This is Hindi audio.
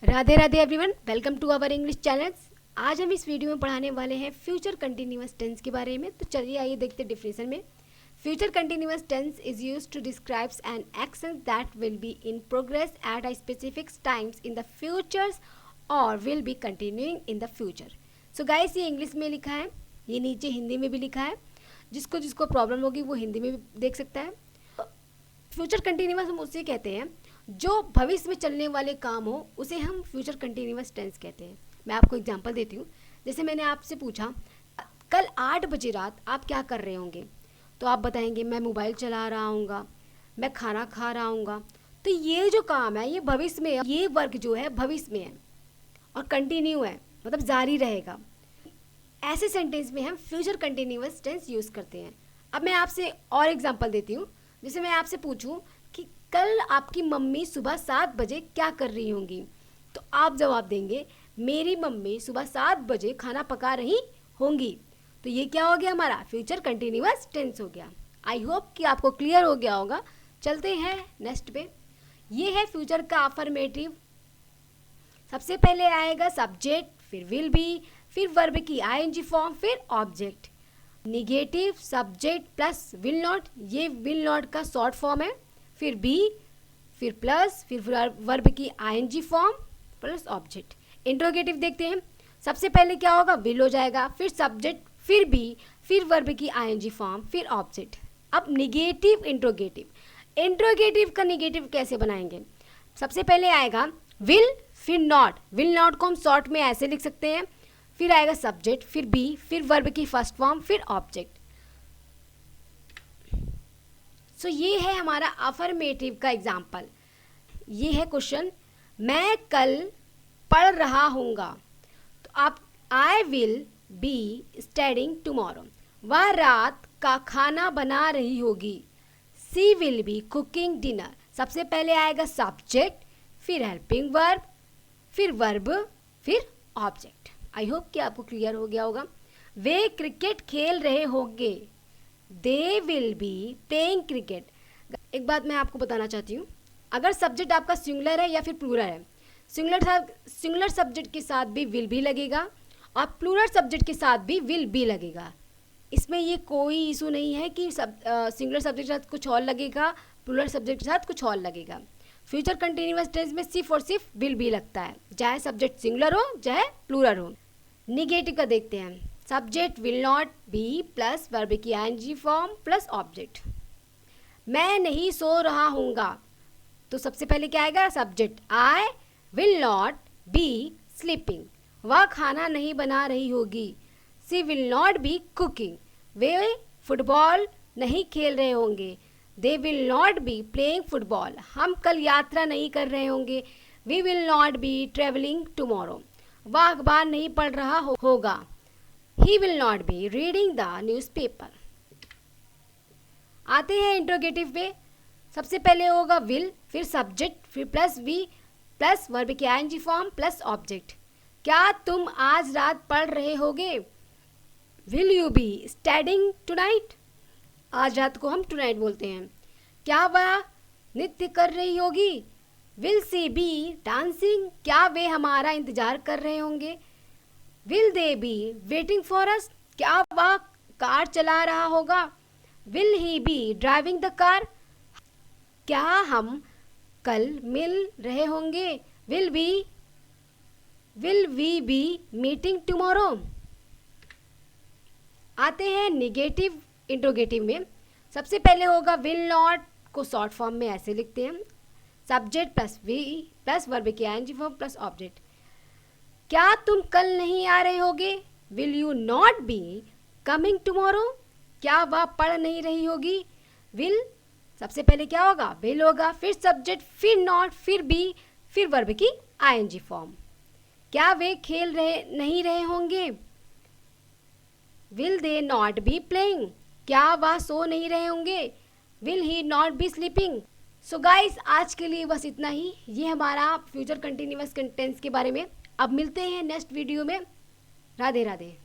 Radhe Radhe everyone, welcome to our English channels. आज हम इस वीडियो में पढ़ाने वाले हैं फ्यूचर कंटिन्यूअस टेंस के बारे में। तो चलिए आइए देखते हैं डिफिनेशन में। Future continuous tense is used to describes an action that will be in progress at a specific times in the futures और will be continuing in the future. So guys, ये इंग्लिश में लिखा है, ये नीचे हिंदी में भी लिखा है। जिसको जिसको प्रॉब्लम होगी वो हिंदी में भी देख सकता है। फ्यूचर कंटिन्यूअस हम उसे कहते हैं जो भविष्य में चलने वाले काम हो, उसे हम फ्यूचर कंटिन्यूअस टेंस कहते हैं। मैं आपको एग्जांपल देती हूँ। जैसे मैंने आपसे पूछा कल 8 बजे रात आप क्या कर रहे होंगे, तो आप बताएंगे मैं मोबाइल चला रहा हूँगा, मैं खाना खा रहा हूँगा। तो ये जो काम है ये भविष्य में है, ये वर्क जो है भविष्य में है और कंटिन्यू है, मतलब जारी रहेगा। ऐसे सेंटेंस में हम फ्यूचर कंटिन्यूअस टेंस यूज़ करते हैं। अब मैं आपसे और एग्जांपल देती हूँ। जैसे मैं आपसे पूछूं कि कल आपकी मम्मी सुबह 7 बजे क्या कर रही होंगी, तो आप जवाब देंगे मेरी मम्मी सुबह 7 बजे खाना पका रही होंगी। तो ये क्या हो गया, हमारा फ्यूचर कंटिन्यूअस टेंस हो गया। आई होप कि आपको क्लियर हो गया होगा। चलते हैं नेक्स्ट पे। ये है फ्यूचर का अफर्मेटिव। सबसे पहले आएगा सब्जेक्ट, फिर विल बी, फिर वर्ब की आईएनजी फॉर्म, फिर object. Negative subject plus will not, ये विल नॉट का शॉर्ट फॉर्म है। फिर बी, फिर प्लस, फिर वर्ब की ING form plus object. Interrogative देखते हैं। सबसे पहले क्या होगा, विल हो जाएगा, फिर सब्जेक्ट, फिर बी, फिर वर्ब की आईएनजी फॉर्म, फिर ऑब्जेक्ट। अब निगेटिव इंट्रोगेटिव। इंट्रोगेटिव का निगेटिव कैसे बनाएंगे, सबसे पहले आएगा विल, फिर नॉट। विल नॉट को हम शॉर्ट में ऐसे लिख सकते हैं। फिर आएगा सब्जेक्ट, फिर बी, फिर वर्ब की फर्स्ट फॉर्म, फिर ऑब्जेक्ट। सो ये है हमारा अफर्मेटिव का एग्जाम्पल। ये है क्वेश्चन, मैं कल पढ़ रहा हूँगा। तो आप I will be studying tomorrow. वह रात का खाना बना रही होगी। She will be cooking dinner. सबसे पहले आएगा सब्जेक्ट, फिर हेल्पिंग वर्ब, फिर वर्ब, फिर ऑब्जेक्ट। आई होप कि आपको क्लियर हो गया होगा। वे क्रिकेट खेल रहे होंगे। They will be playing cricket. एक बात मैं आपको बताना चाहती हूँ, अगर सब्जेक्ट आपका सिंगुलर है या फिर प्लूरल है, सिंगुलर सब्जेक्ट के साथ भी विल भी लगेगा और प्लूरल सब्जेक्ट के साथ भी विल भी लगेगा। इसमें ये कोई इशू नहीं है कि सिंगुलर सब्जेक्ट के साथ कुछ और लगेगा, प्लूरल सब्जेक्ट के साथ कुछ और लगेगा। फ्यूचर कंटिन्यूअस टेंस में सिर्फ और सिर्फ विल भी लगता है, चाहे सब्जेक्ट सिंगुलर हो चाहे प्लूरल हो। निगेटिव का देखते हैं। Subject will not B plus verb की आईएनजी फॉर्म प्लस ऑब्जेक्ट। मैं नहीं सो रहा हूँगा। तो सबसे पहले क्या आएगा, subject I will not be sleeping. वह खाना नहीं बना रही होगी। She will not be cooking. वे फुटबॉल नहीं खेल रहे होंगे। They will not be playing football. हम कल यात्रा नहीं कर रहे होंगे। We will not be travelling tomorrow. वह अखबार नहीं पढ़ रहा होगा। He will not be reading the newspaper. आते हैं इंट्रोगेटिव पे। सबसे पहले होगा विल, फिर सब्जेक्ट, फिर प्लस वी प्लस वर्ब की आईएनजी फॉर्म प्लस ऑब्जेक्ट। क्या तुम आज रात पढ़ रहे होगे। Will you be studying tonight. आज रात को हम टुनाइट बोलते हैं। क्या वह नृत्य कर रही होगी। Will she be dancing. क्या वे हमारा इंतजार कर रहे होंगे। Will they be waiting for us. क्या वह कार चला रहा होगा। Will he be driving the car. क्या हम कल मिल रहे होंगे। Will we be meeting tomorrow. आते हैं निगेटिव इंट्रोगेटिव में। सबसे पहले होगा विल नॉट को शॉर्ट फॉर्म में ऐसे लिखते हैं, subject plus V plus verb की आईएनजी फॉर्म प्लस ऑब्जेक्ट। क्या तुम कल नहीं आ रहे होगे। Will you not be coming tomorrow. क्या वह पढ़ नहीं रही होगी। विल, सबसे पहले क्या होगा, विल होगा, फिर सब्जेक्ट, फिर नॉट, फिर बी, फिर वर्ब की आईएनजी फॉर्म। क्या वे खेल नहीं रहे होंगे। Will they not be playing. क्या वह सो नहीं रहे होंगे। Will he not be sleeping. So guys, आज के लिए बस इतना ही। ये हमारा फ्यूचर कंटिन्यूअस टेंस के बारे में। अब मिलते हैं नेक्स्ट वीडियो में। राधे राधे।